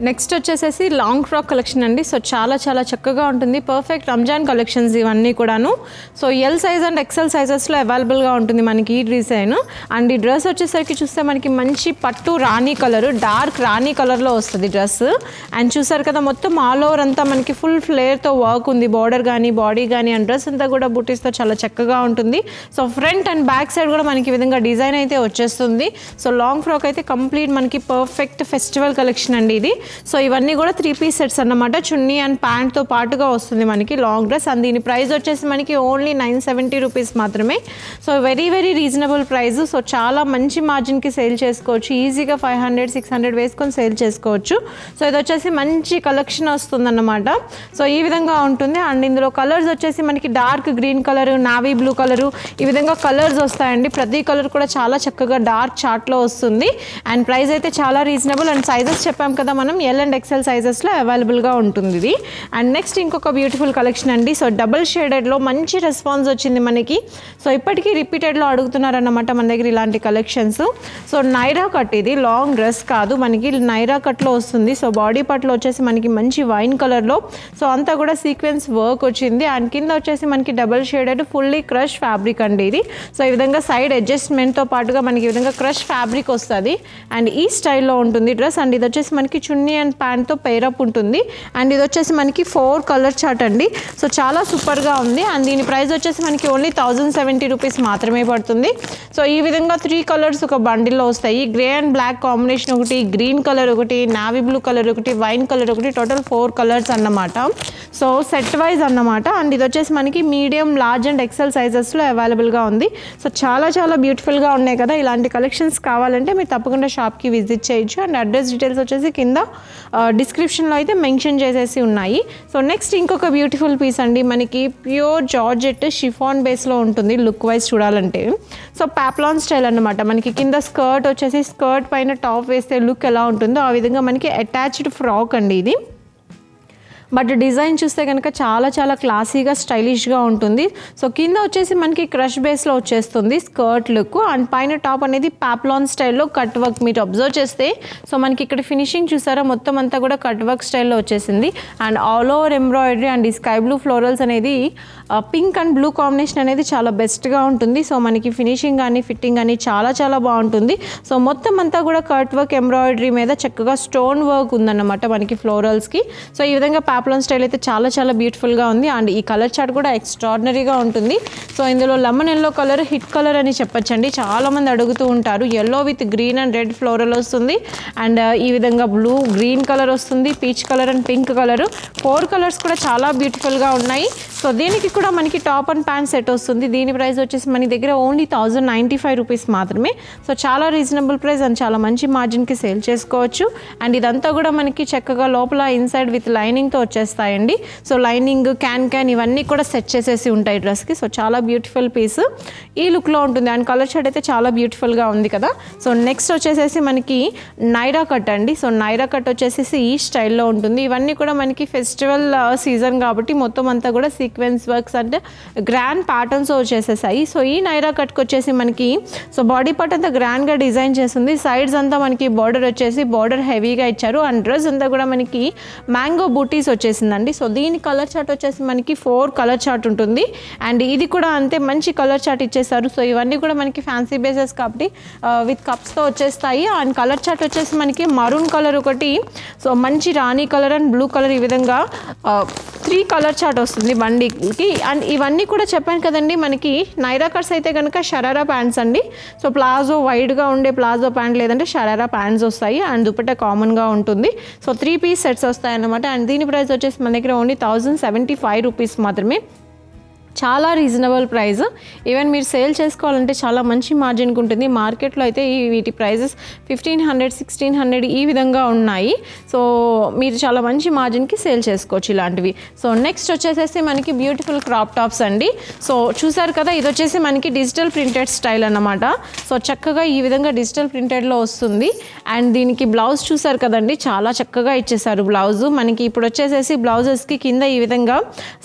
Next వచ్చేసేసి long frock collection అండి. So చాలా చాలా చక్కగా ఉంటుంది. పర్ఫెక్ట్ రంజాన్ కలెక్షన్స్ ఇవన్నీ కూడాను. So L size and XL సైజెస్లో అవైలబుల్గా ఉంటుంది మనకి ఈ డిజైన్. అండ్ ఈ డ్రెస్ వచ్చేసరికి చూస్తే మనకి మంచి పట్టు రాణి కలర్, డార్క్ రాణి కలర్లో వస్తుంది డ్రెస్. అండ్ చూసారు కదా మొత్తం ఆల్ ఓవర్ అంతా మనకి ఫుల్ ఫ్లేర్తో వర్క్ ఉంది. బార్డర్ కానీ బాడీ కానీ అండ్ డ్రెస్ అంతా కూడా బూటీస్తో చాలా చక్కగా ఉంటుంది. So front and back side కూడా మనకి ఈ విధంగా డిజైన్ అయితే వచ్చేస్తుంది. సో లాంగ్ ఫ్రాక్ అయితే కంప్లీట్ మనకి పర్ఫెక్ట్ ఫెస్టివల్ కలెక్షన్ అండి ఇది. సో ఇవన్నీ కూడా 3 పీస్ సెట్స్ అన్నమాట. చున్నీ అండ్ ప్యాంట్తో పాటుగా వస్తుంది మనకి లాంగ్ డ్రెస్. అండ్ దీని ప్రైస్ వచ్చేసి మనకి ఓన్లీ 970 రూపీస్ మాత్రమే. So very very reasonable price. So చాలా మంచి మార్జిన్కి సేల్ చేసుకోవచ్చు. ఈజీగా 500-600 వేసుకొని సేల్ చేసుకోవచ్చు. సో ఇది వచ్చేసి మంచి కలెక్షన్ వస్తుందన్నమాట. సో ఈ విధంగా ఉంటుంది. అండ్ ఇందులో కలర్స్ వచ్చేసి మనకి dark green colour, navy blue colour, ఈ విధంగా కలర్స్ వస్తాయండి. ప్రతి కలర్ కూడా చాలా చక్కగా డార్క్ చార్ట్లో వస్తుంది. అండ్ ప్రైస్ అయితే చాలా రీజనబుల్. అండ్ సైజెస్ చెప్పాం కదా మనం, ఎల్ అండ్ ఎక్సెల్ సైజెస్లో అవైలబుల్గా ఉంటుంది ఇది. అండ్ నెక్స్ట్ ఇంకొక బ్యూటిఫుల్ కలెక్షన్ అండి. సో డబుల్ షేడెడ్లో మంచి రెస్పాన్స్ వచ్చింది మనకి. సో ఇప్పటికీ రిపీటెడ్లో అడుగుతున్నారన్నమాట మన దగ్గర ఇలాంటి కలెక్షన్స్. సో నైరా కట్, ఇది లాంగ్ డ్రెస్ కాదు, మనకి నైరా కట్లో వస్తుంది. సో బాడీ పార్ట్లో వచ్చేసి మనకి మంచి వైన్ కలర్లో సో అంతా కూడా సీక్వెన్స్ వర్క్ వచ్చింది. అండ్ కింద వచ్చేసి మనకి double shaded fully crush fabric అండి ఇది. సో ఈ విధంగా సైడ్ అడ్జస్ట్మెంట్తో పాటుగా మనకి ఈ విధంగా క్రష్ ఫ్యాబ్రిక్ వస్తుంది. అండ్ ఈ స్టైల్లో ఉంటుంది డ్రెస్. అండ్ ఇది వచ్చేసి మనకి చున్నీ అండ్ ప్యాంట్తో పేరప్ ఉంటుంది. అండ్ ఇది వచ్చేసి మనకి 4 కలర్ చార్ట్ అండి. సో చాలా సూపర్గా ఉంది. అండ్ దీని ప్రైస్ వచ్చేసి మనకి ఓన్లీ 1070 రూపీస్ మాత్రమే పడుతుంది. సో ఈ విధంగా 3 కలర్స్ ఒక బండిల్లో వస్తాయి. గ్రే అండ్ బ్లాక్ కాంబినేషన్ ఒకటి, గ్రీన్ కలర్ ఒకటి, నావీ బ్లూ కలర్ ఒకటి, వైన్ కలర్ ఒకటి, టోటల్ 4 కలర్స్ అన్నమాట. సో సెట్ వైజ్ అన్నమాట. అండ్ ఇది వచ్చేసి మనకి మీడియం, లార్జ్ అండ్ ఎక్సెల్ సైజెస్లో అవైలబుల్గా ఉంది. సో చాలా చాలా బ్యూటిఫుల్గా ఉన్నాయి కదా. ఇలాంటి కలెక్షన్స్ కావాలంటే మీరు తప్పకుండా షాప్కి విజిట్ చేయొచ్చు. అండ్ అడ్రస్ డీటెయిల్స్ వచ్చేసి కింద డిస్క్రిప్షన్లో అయితే మెన్షన్ చేసేసి ఉన్నాయి. సో నెక్స్ట్ ఇంకొక బ్యూటిఫుల్ పీస్ అండి. మనకి ప్యూర్ జార్జెట్ షిఫాన్ బేస్లో ఉంటుంది లుక్ వైజ్ చూడాలంటే. సో పాప్లాన్ స్టైల్ అన్నమాట. మనకి కింద స్కర్ట్ వచ్చేసి స్కర్ట్ పైన టాప్ వేస్తే లుక్ ఎలా ఉంటుందో ఆ విధంగా మనకి అటాచ్డ్ ఫ్రాక్ అండి ఇది. బట్ డిజైన్ చూస్తే కనుక చాలా చాలా క్లాసీగా స్టైలిష్గా ఉంటుంది. సో కింద వచ్చేసి మనకి క్రష్ బేస్లో వచ్చేస్తుంది స్కర్ట్ లుక్. అండ్ పైన టాప్ అనేది పాప్లాన్ స్టైల్లో కట్ వర్క్. మీరు అబ్జర్వ్ చేస్తే సో మనకి ఇక్కడ ఫినిషింగ్ చూసారా మొత్తం అంతా కూడా కట్ వర్క్ స్టైల్లో వచ్చేసింది. And all over embroidery and ఈ స్కై బ్లూ ఫ్లోరల్స్ అనేది పింక్ అండ్ బ్లూ కాంబినేషన్ అనేది చాలా బెస్ట్గా ఉంటుంది. సో మనకి ఫినిషింగ్ కానీ ఫిట్టింగ్ కానీ చాలా చాలా బాగుంటుంది. సో మొత్తం అంతా కూడా కట్ వర్క్ ఎంబ్రాయిడరీ మీద చక్కగా స్టోన్ వర్క్ ఉందన్నమాట మనకి ఫ్లోరల్స్కి. సో ఈ విధంగా పాప్లాన్ స్టైల్ అయితే చాలా చాలా బ్యూటిఫుల్గా ఉంది. అండ్ ఈ కలర్ చార్ట్ కూడా ఎక్స్ట్రాడినరీగా ఉంటుంది. సో ఇందులో lemon yellow colour hit colour అని చెప్పొచ్చండి. చాలామంది అడుగుతూ ఉంటారు. Yellow with green and red floral వస్తుంది. అండ్ ఈ విధంగా బ్లూ గ్రీన్ కలర్ వస్తుంది, peach colour and pink colour. 4 colours కూడా చాలా బ్యూటిఫుల్గా ఉన్నాయి. సో దీనికి కూడా మనకి టాప్ అండ్ ప్యాంట్ సెట్ వస్తుంది. దీని ప్రైస్ వచ్చేసి మన దగ్గర ఓన్లీ 1095 రూపీస్ మాత్రమే. సో చాలా రీజనబుల్ ప్రైస్ అండ్ చాలా మంచి మార్జిన్కి సేల్ చేసుకోవచ్చు. అండ్ ఇదంతా కూడా మనకి చక్కగా లోపల ఇన్సైడ్ విత్ లైనింగ్తో వచ్చేస్తాయండి. సో లైనింగ్ క్యాన్ ఇవన్నీ కూడా సెట్ చేసేసి ఉంటాయి డ్రెస్కి. సో చాలా బ్యూటిఫుల్ పీస్ ఈ లుక్లో ఉంటుంది. అండ్ కలర్ షర్ట్ అయితే చాలా బ్యూటిఫుల్గా ఉంది కదా. సో నెక్స్ట్ వచ్చేసేసి మనకి నైరా కట్ అండి. సో నైరా కట్ వచ్చేసి ఈ స్టైల్లో ఉంటుంది. ఇవన్నీ కూడా మనకి ఫెస్టివల్ సీజన్ కాబట్టి మొత్తం అంతా కూడా సీక్వెన్స్ వర్క్స్ అంటే గ్రాండ్ ప్యాటర్న్స్ వచ్చేసేసాయి. సో ఈ నైరా కట్కి వచ్చేసి మనకి సో బాడీ పార్ట్ అంతా గ్రాండ్గా డిజైన్ చేస్తుంది. సైడ్స్ అంతా మనకి బార్డర్ వచ్చేసి బార్డర్ హెవీగా ఇచ్చారు. అండ్ డ్రెస్ అంతా కూడా మనకి మ్యాంగో బూటీస్ వచ్చేసిందండి. సో దీని కలర్ చార్ట్ వచ్చేసి మనకి 4 కలర్ చార్ట్ ఉంటుంది. అండ్ ఇది కూడా అంతే మంచి కలర్ చార్ట్ ఇచ్చేస్తారు. సో ఇవన్నీ కూడా మనకి ఫ్యాన్సీ బేసెస్ కాబట్టి విత్ కప్స్తో వచ్చేస్తాయి. అండ్ కలర్ చార్ట్ వచ్చేసి మనకి మరూన్ కలర్ ఒకటి, సో మంచి రాణి కలర్ అండ్ బ్లూ కలర్, ఈ విధంగా 3 కలర్ చార్ట్ వస్తుంది బండికి. అండ్ ఇవన్నీ కూడా చెప్పాను కదండి మనకి నైరా కట్స్ అయితే కనుక షరారా ప్యాంట్స్ అండి. సో ప్లాజో వైడ్గా ఉండే ప్లాజో ప్యాంట్ లేదంటే షరారా ప్యాంట్స్ వస్తాయి. అండ్ దుపట్టా కామన్గా ఉంటుంది. సో 3 పీస్ సెట్స్ వస్తాయి అన్నమాట. అండ్ దీని ప్రైస్ వచ్చేసి మన దగ్గర ఓన్లీ 1075 రూపీస్ మాత్రమే. చాలా రీజనబుల్ ప్రైస్. ఈవెన్ మీరు సేల్ చేసుకోవాలంటే చాలా మంచి మార్జిన్కి ఉంటుంది. మార్కెట్లో అయితే వీటి ప్రైజెస్ 1500, 1600 ఈ విధంగా ఉన్నాయి. సో మీరు చాలా మంచి మార్జిన్కి సేల్ చేసుకోవచ్చు ఇలాంటివి. సో నెక్స్ట్ వచ్చేసేసి మనకి బ్యూటిఫుల్ క్రాప్ టాప్స్ అండి. సో చూసారు కదా, ఇది వచ్చేసి మనకి డిజిటల్ ప్రింటెడ్ స్టైల్ అన్నమాట. సో చక్కగా ఈ విధంగా డిజిటల్ ప్రింటెడ్లో వస్తుంది. అండ్ దీనికి బ్లౌజ్ చూసారు కదండి, చాలా చక్కగా ఇచ్చేసారు బ్లౌజ్. మనకి ఇప్పుడు వచ్చేసేసి బ్లౌజెస్కి కింద ఈ విధంగా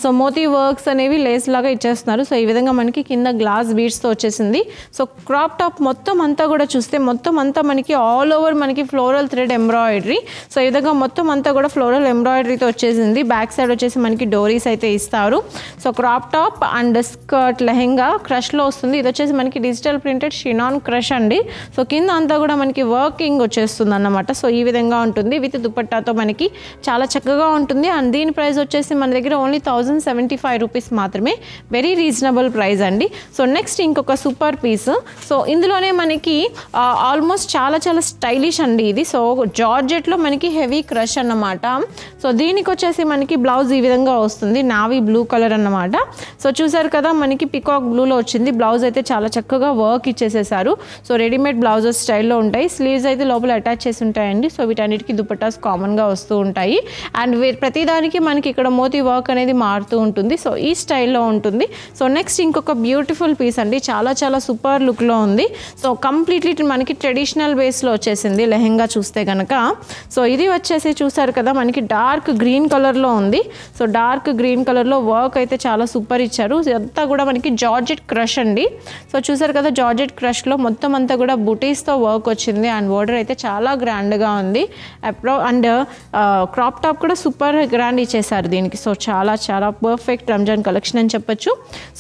సో మోతీ వర్క్స్ అనేవి లేస్ లాగా ఇచ్చేస్తున్నారు. సో ఈ విధంగా మనకి కింద గ్లాస్ బీడ్స్తో వచ్చేసింది. సో క్రాప్ టాప్ మొత్తం అంతా కూడా చూస్తే మొత్తం అంతా మనకి ఆల్ ఓవర్ మనకి ఫ్లోరల్ థ్రెడ్ ఎంబ్రాయిడరీ. సో ఈ విధంగా మొత్తం అంతా కూడా ఫ్లోరల్ ఎంబ్రాయిడరీతో వచ్చేసింది. బ్యాక్ సైడ్ వచ్చేసి మనకి డోరీస్ అయితే ఇస్తారు. So crop top and skirt lehenga క్రష్లో వస్తుంది. ఇది వచ్చేసి మనకి డిజిటల్ ప్రింటెడ్ షినాన్ క్రష్ అండి. సో కింద అంతా కూడా మనకి వర్కింగ్ వచ్చేస్తుంది అన్నమాట. సో ఈ విధంగా ఉంటుంది విత్ దుపట్టాతో మనకి చాలా చక్కగా ఉంటుంది. అండ్ దీని ప్రైస్ వచ్చేసి మన దగ్గర ఓన్లీ 1075 రూపీస్ మాత్రమే. వెరీ రీజనబుల్ ప్రైస్ అండి. సో నెక్స్ట్ ఇంకొక సూపర్ పీస్. సో ఇందులోనే మనకి ఆల్మోస్ట్ చాలా చాలా స్టైలిష్ అండి ఇది. సో జార్జెట్లో మనకి హెవీ క్రష్ అన్నమాట. సో దీనికి వచ్చేసి మనకి బ్లౌజ్ ఈ విధంగా వస్తుంది, నావీ బ్లూ కలర్ అన్నమాట. సో చూసారు కదా మనకి పికాక్ బ్లూలో వచ్చింది. బ్లౌజ్ అయితే చాలా చక్కగా వర్క్ ఇచ్చేసేసారు. సో రెడీమేడ్ బ్లౌజెస్ స్టైల్లో ఉంటాయి. స్లీవ్స్ అయితే లోపల అటాచ్ చేసి ఉంటాయండి. సో వీటన్నిటికీ దుపట్టాస్ కామన్గా వస్తూ ఉంటాయి. అండ్ ప్రతిదానికి మనకి ఇక్కడ మోతీ వర్క్ అనేది మారుతూ ఉంటుంది. సో ఈ స్టైల్లో ఉంటుంది. సో నెక్స్ట్ ఇంకొక బ్యూటిఫుల్ పీస్ అండి, చాలా చాలా సూపర్ లుక్లో ఉంది. సో కంప్లీట్లీ మనకి ట్రెడిషనల్ బేస్లో వచ్చేసింది లెహెంగా చూస్తే కనుక. సో ఇది వచ్చేసి చూసారు కదా మనకి డార్క్ గ్రీన్ కలర్లో ఉంది. సో డార్క్ గ్రీన్ కలర్లో వర్క్ అయితే చాలా సూపర్ ఇచ్చారు. ఇదంతా కూడా మనకి జార్జెట్ క్రష్ అండి. సో చూసారు కదా జార్జెట్ క్రష్లో మొత్తం అంతా కూడా బుటీస్తో వర్క్ వచ్చింది. అండ్ బోర్డర్ అయితే చాలా గ్రాండ్గా ఉంది. అండ్ క్రాప్ టాప్ కూడా సూపర్ గ్రాండ్ ఇచ్చేసారు దీనికి. సో చాలా చాలా పర్ఫెక్ట్ రంజాన్ కలెక్షన్ అని చెప్పొచ్చు.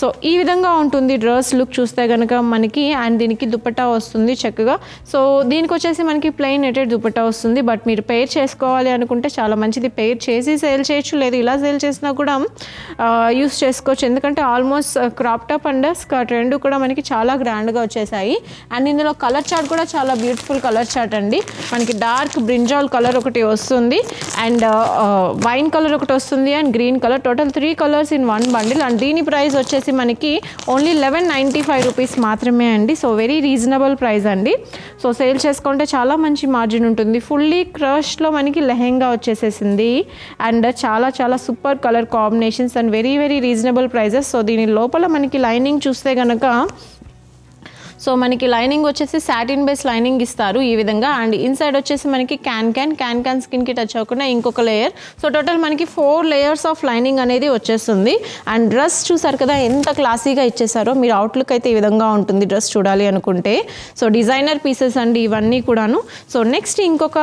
సో ఈ విధంగా ఉంటుంది డ్రెస్ లుక్ చూస్తే కనుక మనకి. అండ్ దీనికి దుపట్టా వస్తుంది చక్కగా. సో దీనికి వచ్చేసి మనకి ప్లెయిన్ నెటెడ్ దుపట్టా వస్తుంది. బట్ మీరు పేర్ చేసుకోవాలి అనుకుంటే చాలా మంచిది. పేర్ చేసి సేల్ చేయొచ్చు, లేదు ఇలా సేల్ చేసినా కూడా యూస్ చేసుకోవచ్చు. ఎందుకంటే almost crop top and skirt రెండు కూడా మనకి చాలా గ్రాండ్గా వచ్చేసాయి. అండ్ ఇందులో కలర్ చార్ట్ కూడా చాలా బ్యూటిఫుల్ కలర్ చార్ట్ అండి. మనకి డార్క్ బ్రింజాల్ కలర్ ఒకటి వస్తుంది, అండ్ వైన్ కలర్ ఒకటి వస్తుంది, and green colour. Total 3 colours in 1 bundle. And దీని ప్రైస్ వచ్చేసి మనకి ఓన్లీ 1195 రూపీస్ మాత్రమే అండి. సో వెరీ రీజనబుల్ ప్రైస్ అండి. సో సేల్ చేసుకుంటే చాలా మంచి మార్జిన్ ఉంటుంది. ఫుల్లీ క్రష్లో మనకి లెహెంగా వచ్చేసేసింది. అండ్ చాలా చాలా super colour combinations and very very reasonable prices. So దీని లోపల మనకి లైనింగ్ చూస్తే కనుక సో మనకి లైనింగ్ వచ్చేసి సాటిన్ బేస్ లైనింగ్ ఇస్తారు ఈ విధంగా. అండ్ ఇన్సైడ్ వచ్చేసి మనకి క్యాన్ స్కిన్కి టచ్ అవ్వకుండా ఇంకొక లేయర్. సో టోటల్ మనకి 4 లేయర్స్ ఆఫ్ లైనింగ్ అనేది వచ్చేస్తుంది. అండ్ డ్రెస్ చూసారు కదా ఎంత క్లాసీగా ఇచ్చేసారో. మీరు అవుట్లుక్ అయితే ఈ విధంగా ఉంటుంది డ్రెస్ చూడాలి అనుకుంటే. సో డిజైనర్ పీసెస్ అండి ఇవన్నీ కూడాను. సో నెక్స్ట్ ఇంకొక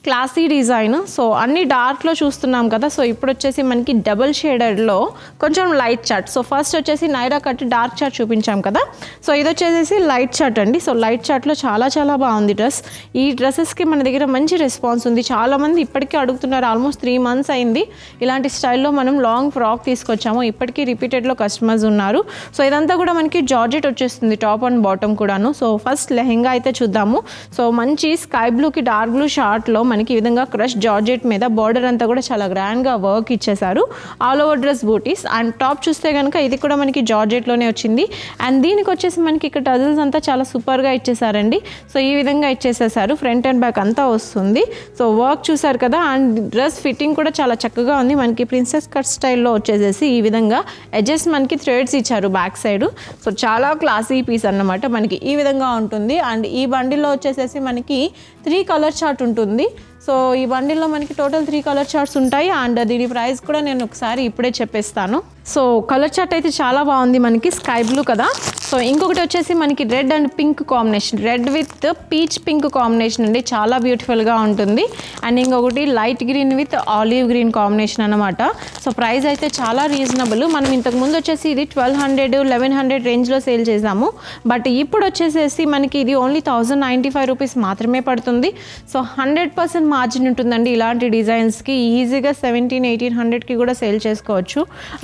క్లాసీ డిజైన్. సో అన్ని డార్క్లో చూస్తున్నాం కదా. సో ఇప్పుడు వచ్చేసి మనకి డబుల్ షేడెడ్లో కొంచెం లైట్ చార్ట్. సో ఫస్ట్ వచ్చేసి నైరా కట్ డార్క్ చార్ట్ చూపించాం కదా. సో ఇది వచ్చేసి లైట్ చార్ట్ అండి. సో లైట్ చార్ట్లో చాలా చాలా బాగుంది డ్రెస్. ఈ డ్రెస్సెస్కి మన దగ్గర మంచి రెస్పాన్స్ ఉంది. చాలామంది ఇప్పటికీ అడుగుతున్నారు. ఆల్మోస్ట్ 3 months అయింది ఇలాంటి స్టైల్లో మనం లాంగ్ ఫ్రాక్ తీసుకొచ్చాము. ఇప్పటికీ రిపీటెడ్లో కస్టమర్స్ ఉన్నారు. సో ఇదంతా కూడా మనకి జార్జెట్ వచ్చేస్తుంది టాప్ అండ్ బాటమ్ కూడాను. సో ఫస్ట్ లెహెంగా అయితే చూద్దాము. సో మంచి స్కై బ్లూకి డార్క్ బ్లూ షార్ట్లో మనకి ఈ విధంగా క్రష్ జార్జెట్ మీద బార్డర్ అంతా కూడా చాలా గ్రాండ్గా వర్క్ ఇచ్చేసారు. All over dress booties. And top చూస్తే కనుక ఇది కూడా మనకి జార్జెట్లోనే వచ్చింది. అండ్ దీనికి వచ్చేసి మనకి ఇక్కడ టజల్స్ అంతా చాలా సూపర్గా ఇచ్చేసారండి. సో ఈ విధంగా ఇచ్చేసేసారు. ఫ్రంట్ అండ్ బ్యాక్ అంతా వస్తుంది. సో వర్క్ చూసారు కదా. అండ్ డ్రెస్ ఫిట్టింగ్ కూడా చాలా చక్కగా ఉంది. మనకి ప్రిన్సెస్ కట్ స్టైల్లో వచ్చేసేసి ఈ విధంగా ఎడ్జెస్ మనకి థ్రెడ్స్ ఇచ్చారు బ్యాక్ సైడ్. సో చాలా క్లాసీ పీస్ అన్నమాట. మనకి ఈ విధంగా ఉంటుంది. అండ్ ఈ బండిల్లో వచ్చేసేసి మనకి 3 కలర్ చార్ట్ ఉంటుంది. సో ఈ బండిల్లో మనకి టోటల్ 3 కలర్ చార్ట్స్ ఉంటాయి. అండ్ దీని ప్రైస్ కూడా నేను ఒకసారి ఇప్పుడే చెప్పేస్తాను. సో కలర్ చార్ట్ అయితే చాలా బాగుంది. మనకి స్కై బ్లూ కదా. సో ఇంకొకటి వచ్చేసి మనకి red and pink combination, red with peach pink combination అండి. చాలా బ్యూటిఫుల్గా ఉంటుంది. అండ్ ఇంకొకటి light green with olive green combination అనమాట. సో ప్రైస్ అయితే చాలా రీజనబుల్. మనం ఇంతకుముందు వచ్చేసి ఇది 1200, 1100 రేంజ్లో సేల్ చేసాము. బట్ ఇప్పుడు వచ్చేసేసి మనకి ఇది ఓన్లీ 1095 రూపీస్ మాత్రమే పడుతుంది. సో 100% మార్జిన్ ఉంటుందండి. ఇలాంటి డిజైన్స్కి ఈజీగా 1700-1800కి కూడా సేల్ చేసుకోవచ్చు.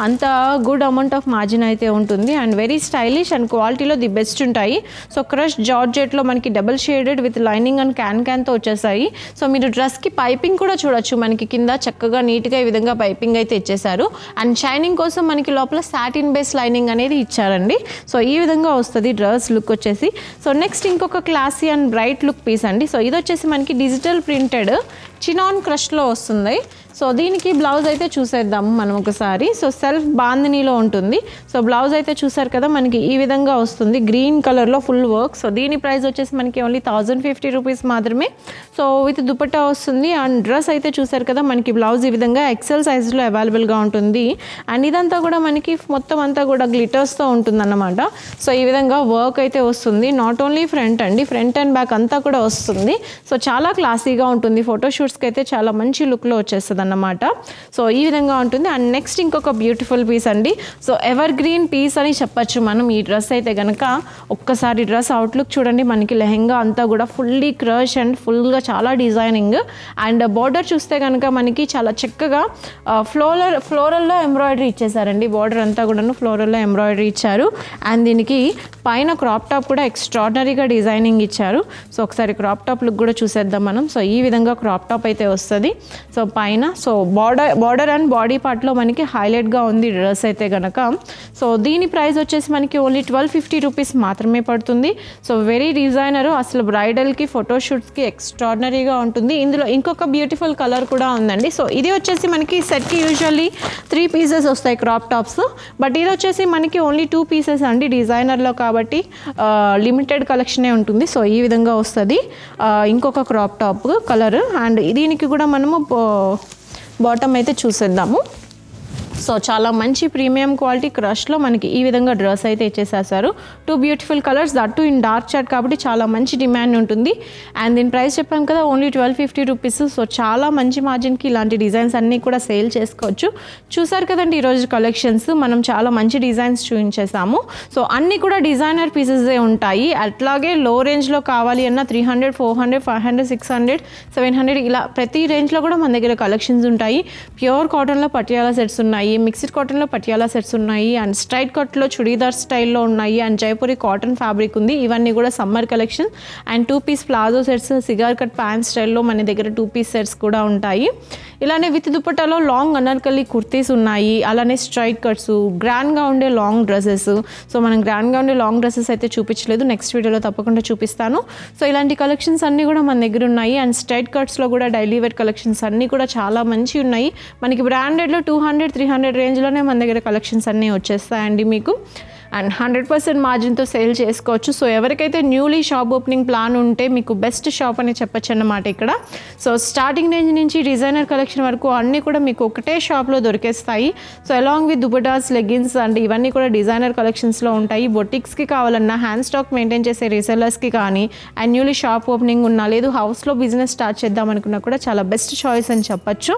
అంత గుడ్ అమౌంట్ ఆఫ్ మార్జిన్ అయితే ఉంటుంది. అండ్ వెరీ స్టైలిష్ అండ్ క్వాలిటీలో ది బెస్ట్ ఉంటాయి. సో క్రష్ జార్జెట్లో మనకి double shaded with lining and క్యాన్తో వచ్చేసాయి. సో మీరు డ్రెస్కి పైపింగ్ కూడా చూడొచ్చు. మనకి కింద చక్కగా నీట్గా ఈ విధంగా పైపింగ్ అయితే ఇచ్చేసారు. అండ్ షైనింగ్ కోసం మనకి లోపల సాటిన్ బేస్ లైనింగ్ అనేది ఇచ్చారండి. సో ఈ విధంగా వస్తుంది డ్రెస్ లుక్ వచ్చేసి. సో నెక్స్ట్ ఇంకొక classy and bright look piece అండి. సో ఇది వచ్చేసి మనకి డిజిటల్ ప్రింటెడ్ చినాన్ క్రష్లో వస్తుంది. సో దీనికి బ్లౌజ్ అయితే చూసేద్దాము మనం ఒకసారి. సో సెల్ఫ్ బాందినీలో ఉంటుంది. సో బ్లౌజ్ అయితే చూసారు కదా మనకి ఈ విధంగా వస్తుంది, గ్రీన్ కలర్లో ఫుల్ వర్క్. సో దీని ప్రైస్ వచ్చేసి మనకి ఓన్లీ 1050 రూపీస్ మాత్రమే. సో విత్ దుపట్టా వస్తుంది. అండ్ డ్రెస్ అయితే చూసారు కదా మనకి బ్లౌజ్ ఈ విధంగా ఎక్సెల్ సైజ్లో అవైలబుల్గా ఉంటుంది. అండ్ ఇదంతా కూడా మనకి మొత్తం అంతా కూడా గ్లిటర్స్తో ఉంటుందన్నమాట. సో ఈ విధంగా వర్క్ అయితే వస్తుంది. నాట్ ఓన్లీ ఫ్రంట్ అండి, ఫ్రంట్ అండ్ బ్యాక్ అంతా కూడా వస్తుంది. సో చాలా క్లాసీగా ఉంటుంది. ఫోటోషూట్స్కి అయితే చాలా మంచి లుక్లో వచ్చేస్తుంది అన్నమాట. సో ఈ విధంగా ఉంటుంది. అండ్ నెక్స్ట్ ఇంకొక బ్యూటిఫుల్ పీస్ అండి. సో ఎవర్ గ్రీన్ పీస్ అని చెప్పచ్చు మనం. ఈ డ్రెస్ అయితే కనుక ఒక్కసారి డ్రెస్ అవుట్లుక్ చూడండి. మనకి లెహెంగా అంతా కూడా ఫుల్లీ క్రష్ అండ్ ఫుల్గా చాలా డిజైనింగ్. అండ్ బార్డర్ చూస్తే కనుక మనకి చాలా చక్కగా ఫ్లోరల్లో ఎంబ్రాయిడరీ ఇచ్చేసారండి. బార్డర్ అంతా కూడాను ఫ్లోరల్లో ఎంబ్రాయిడరీ ఇచ్చారు. అండ్ దీనికి పైన క్రాప్ టాప్ కూడా ఎక్స్ట్రాడినరీగా డిజైనింగ్ ఇచ్చారు. సో ఒకసారి క్రాప్ టాప్ లుక్ కూడా చూసేద్దాం మనం. సో ఈ విధంగా క్రాప్ టాప్ అయితే వస్తుంది. సో పైన సో బార్డర్ అండ్ బాడీ పార్ట్లో మనకి హైలైట్గా ఉంది డ్రెస్ అయితే కనుక. సో దీని ప్రైస్ వచ్చేసి మనకి ఓన్లీ 1250 రూపీస్ మాత్రమే పడుతుంది. సో వెరీ డిజైనర్, అసలు బ్రైడల్కి ఫోటోషూట్స్కి ఎక్స్ట్రాడినరీగా ఉంటుంది. ఇందులో ఇంకొక బ్యూటిఫుల్ కలర్ కూడా ఉందండి. సో ఇది వచ్చేసి మనకి సెట్కి యూజువల్లీ 3 పీసెస్ వస్తాయి క్రాప్ టాప్స్. బట్ ఇది వచ్చేసి మనకి ఓన్లీ 2 పీసెస్ అండి. డిజైనర్లో కాబట్టి లిమిటెడ్ కలెక్షనే ఉంటుంది. సో ఈ విధంగా వస్తుంది ఇంకొక క్రాప్ టాప్ కలర్. అండ్ దీనికి కూడా మనము బాటమ్ అయితే చూసేద్దాము. సో చాలా మంచి ప్రీమియం క్వాలిటీ క్రష్లో మనకి ఈ విధంగా డ్రెస్ అయితే ఇచ్చేసేసారు. 2 beautiful colours, that to in dark short కాబట్టి చాలా మంచి డిమాండ్ ఉంటుంది. అండ్ దీని ప్రైస్ చెప్పాను కదా ఓన్లీ 1250 రూపీస్. సో చాలా మంచి మార్జిన్కి ఇలాంటి డిజైన్స్ అన్నీ కూడా సేల్ చేసుకోవచ్చు. చూసారు కదండి ఈరోజు కలెక్షన్స్, మనం చాలా మంచి డిజైన్స్ చూపించేసాము. సో అన్నీ కూడా డిజైనర్ పీసెసే ఉంటాయి. అట్లాగే లో రేంజ్లో కావాలి అన్న 300, 400, 500, 600, 700 ఇలా ప్రతి రేంజ్లో కూడా మన దగ్గర కలెక్షన్స్ ఉంటాయి. ప్యూర్ కాటన్లో పటియాలా సెట్స్ ఉన్నాయి, మిక్స్డ్ కాటన్లో పటియాలా సెట్స్ ఉన్నాయి, అండ్ స్ట్రైట్ కట్లో చుడీదార్ స్టైల్లో ఉన్నాయి, అండ్ జైపూరి కాటన్ ఫ్యాబ్రిక్ ఉంది. ఇవన్నీ కూడా summer collection. And 2 piece palazzo sets, cigar cut pant స్టైల్లో మన దగ్గర 2 పీస్ సెట్స్ కూడా ఉంటాయి. ఇలానే విత్ దుపట్టాలో లాంగ్ అనార్కలి కుర్తీస్ ఉన్నాయి. అలానే స్ట్రైట్ కట్స్, గ్రాండ్గా ఉండే లాంగ్ డ్రెస్సెస్. సో మనం గ్రాండ్గా ఉండే లాంగ్ డ్రెస్సెస్ అయితే చూపించలేదు, నెక్స్ట్ వీడియోలో తప్పకుండా చూపిస్తాను. సో ఇలాంటి కలెక్షన్స్ అన్నీ కూడా మన దగ్గర ఉన్నాయి. అండ్ స్ట్రైట్ కట్స్లో కూడా డైలీ వేర్ కలెక్షన్స్ అన్నీ కూడా చాలా మంచి ఉన్నాయి. మనకి బ్రాండెడ్లో 200, 300 రేంజ్లోనే మన దగ్గర కలెక్షన్స్ అన్నీ వచ్చేస్తాయండి మీకు. అండ్ 100% మార్జిన్తో సేల్ చేసుకోవచ్చు. సో ఎవరికైతే న్యూలీ షాప్ ఓపెనింగ్ ప్లాన్ ఉంటే మీకు బెస్ట్ షాప్ అని చెప్పచ్చు అన్నమాట ఇక్కడ. సో స్టార్టింగ్ రేంజ్ నుంచి డిజైనర్ కలెక్షన్ వరకు అన్నీ కూడా మీకు ఒకటే షాప్లో దొరికేస్తాయి. So along with dupattas, leggings and ఇవన్నీ కూడా డిజైనర్ కలెక్షన్స్లో ఉంటాయి. బొటిక్స్కి కావాలన్నా, హ్యాండ్ స్టాక్ మెయింటైన్ చేసే రీసెల్లర్స్కి కానీ, అండ్ న్యూలీ షాప్ ఓపెనింగ్ ఉన్నా, లేదు హౌస్లో బిజినెస్ స్టార్ట్ చేద్దాం అనుకున్నా కూడా చాలా బెస్ట్ చాయిస్ అని చెప్పచ్చు.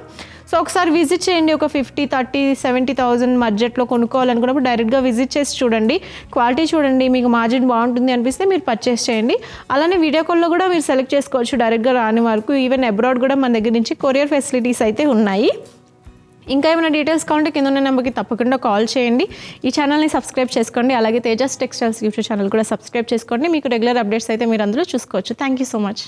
సో ఒకసారి విజిట్ చేయండి. ఒక 50, 30, 70,000 బడ్జెట్లో కొనుక్కోవాలనుకున్నప్పుడు డైరెక్ట్గా విజిట్ చేసి చూడండి, క్వాలిటీ చూడండి, మీకు మార్జిన్ బాగుంటుంది అనిపిస్తే మీరు పర్చేస్ చేయండి. అలానే వీడియో కాల్లో కూడా మీరు సెలెక్ట్ చేసుకోవచ్చు డైరెక్ట్గా రాని వరకు. ఈవెన్ అబ్రాడ్ కూడా మన దగ్గర నుంచి కొరియర్ ఫెసిలిటీస్ అయితే ఉన్నాయి. ఇంకా ఏమైనా డీటెయిల్స్ కావాలంటే కింద ఉన్న నెంబర్కి తప్పకుండా కాల్ చేయండి. ఈ ఛానల్ని సబ్స్క్రైబ్ చేసుకోండి. అలాగే తేజస్ టెక్స్టైల్స్ యూట్యూబ్ ఛానల్ కూడా సబ్స్క్రైబ్ చేసుకోండి. మీకు రెగ్యులర్ అప్డేట్స్ అయితే మీరు అందులో చూసుకోవచ్చు. Thank you so much.